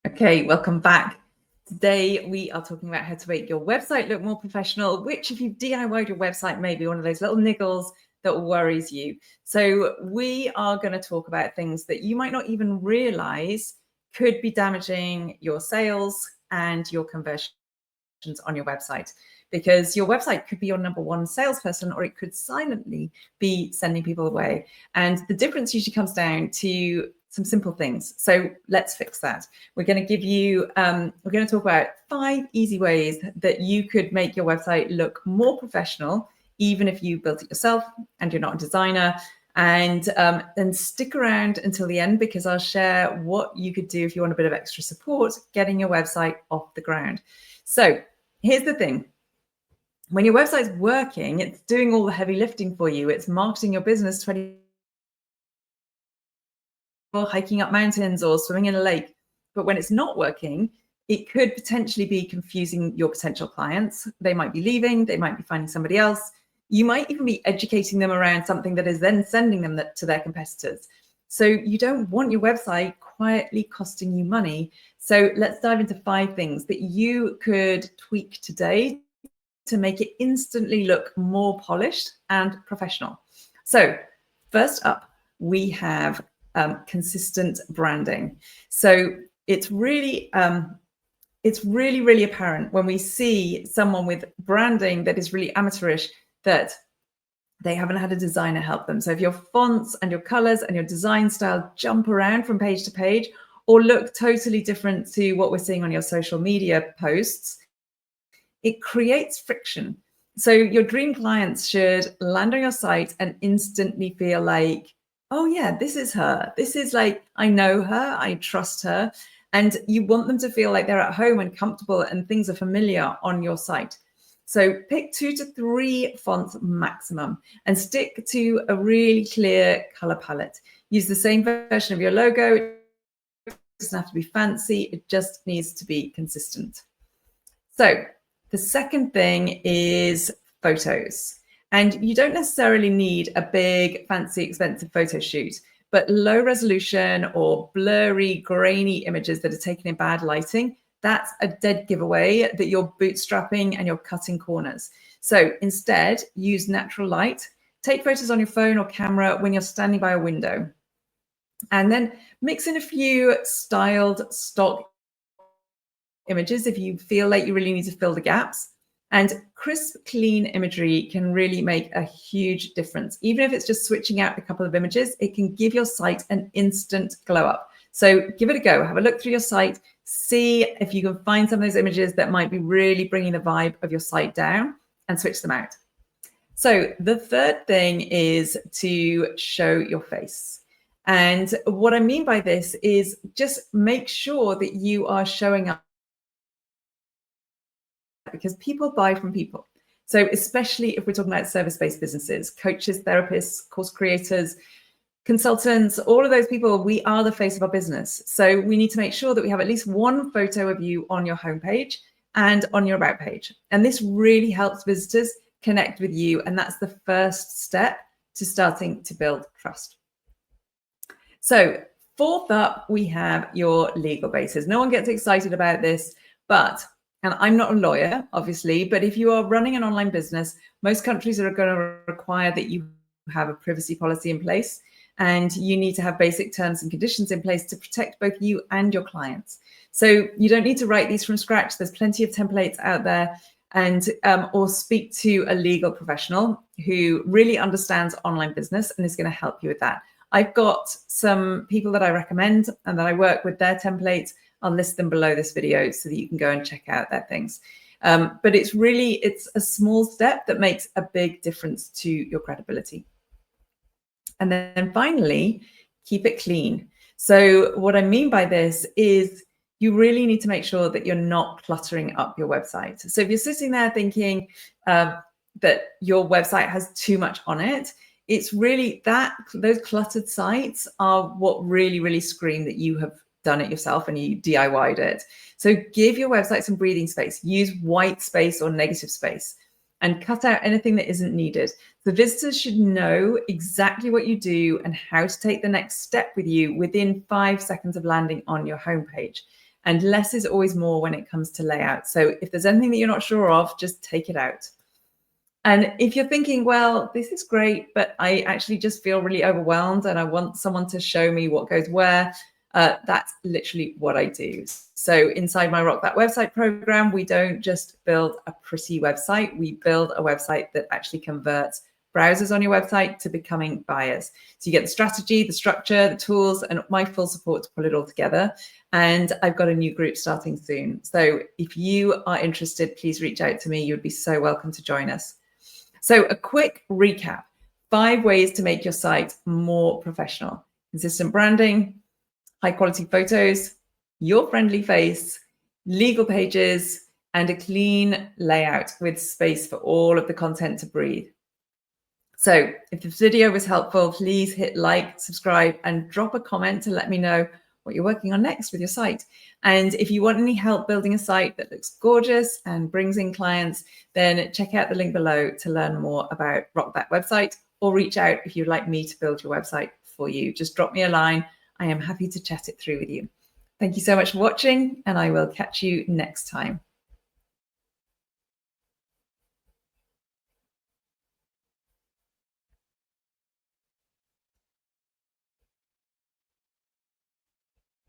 Okay, welcome back. Today we are talking about how to make your website look more professional, which if you've DIY'd your website may be one of those little niggles that worries you. So we are going to talk about things that you might not even realize could be damaging your sales and your conversions on your website, because your website could be your number one salesperson, or it could silently be sending people away. And the difference usually comes down to some simple things. So let's fix that. We're going to give you, we're going to talk about 5 easy ways that you could make your website look more professional, even if you built it yourself and you're not a designer. And then stick around until the end, because I'll share what you could do if you want a bit of extra support getting your website off the ground. So here's the thing. When your website's working, it's doing all the heavy lifting for you. It's marketing your business 20 or hiking up mountains or swimming in a lake. But when it's not working, it could potentially be confusing your potential clients. They might be leaving, they might be finding somebody else. You might even be educating them around something that is then sending them to their competitors. So you don't want your website quietly costing you money. So let's dive into 5 things that you could tweak today to make it instantly look more polished and professional. So first up, we have consistent branding. So it's really apparent when we see someone with branding that is really amateurish that they haven't had a designer help them. So if your fonts and your colors and your design style jump around from page to page or look totally different to what we're seeing on your social media posts, it creates friction. So your dream clients should land on your site and instantly feel like, oh yeah, this is her. This is like, I know her, I trust her. And you want them to feel like they're at home and comfortable and things are familiar on your site. So pick 2 to 3 fonts maximum and stick to a really clear color palette. Use the same version of your logo. It doesn't have to be fancy. It just needs to be consistent. So the second thing is photos. And you don't necessarily need a big, fancy, expensive photo shoot, but low resolution or blurry, grainy images that are taken in bad lighting, that's a dead giveaway that you're bootstrapping and you're cutting corners. So instead, use natural light. Take photos on your phone or camera when you're standing by a window. And then mix in a few styled stock images if you feel like you really need to fill the gaps. And crisp, clean imagery can really make a huge difference. Even if it's just switching out a couple of images, it can give your site an instant glow up. So give it a go. Have a look through your site. See if you can find some of those images that might be really bringing the vibe of your site down and switch them out. So the third thing is to show your face. And what I mean by this is just make sure that you are showing up, because people buy from people. So especially if we're talking about service-based businesses, coaches, therapists, course creators, consultants, all of those people, we are the face of our business. So we need to make sure that we have at least one photo of you on your homepage and on your about page. And this really helps visitors connect with you. And that's the first step to starting to build trust. So fourth up, we have your legal basis. No one gets excited about this, but and I'm not a lawyer, obviously, but if you are running an online business, most countries are going to require that you have a privacy policy in place, and you need to have basic terms and conditions in place to protect both you and your clients. So you don't need to write these from scratch. There's plenty of templates out there, and or speak to a legal professional who really understands online business and is going to help you with that. I've got some people that I recommend and that I work with their templates. I'll list them below this video so that you can go and check out their things. But it's a small step that makes a big difference to your credibility. And then finally, keep it clean. So what I mean by this is you really need to make sure that you're not cluttering up your website. So if you're sitting there thinking that your website has too much on it, it's really those cluttered sites are what really scream that you have done it yourself and you DIY'd it. So give your website some breathing space. Use white space or negative space and cut out anything that isn't needed. The visitors should know exactly what you do and how to take the next step with you within 5 seconds of landing on your homepage. And less is always more when it comes to layout. So if there's anything that you're not sure of, just take it out. And if you're thinking, well, this is great, but I actually just feel really overwhelmed and I want someone to show me what goes where, that's literally what I do. So inside my Rock That Website program, we don't just build a pretty website, we build a website that actually converts browsers on your website to becoming buyers. So you get the strategy, the structure, the tools, and my full support to pull it all together. And I've got a new group starting soon. So if you are interested, please reach out to me. You would be so welcome to join us. So a quick recap, 5 ways to make your site more professional: consistent branding, high quality photos, your friendly face, legal pages, and a clean layout with space for all of the content to breathe. So if this video was helpful, please hit like, subscribe, and drop a comment to let me know what you're working on next with your site. And if you want any help building a site that looks gorgeous and brings in clients, then check out the link below to learn more about Rock That Website, or reach out if you'd like me to build your website for you. Just drop me a line. I am happy to chat it through with you. Thank you so much for watching, and I will catch you next time.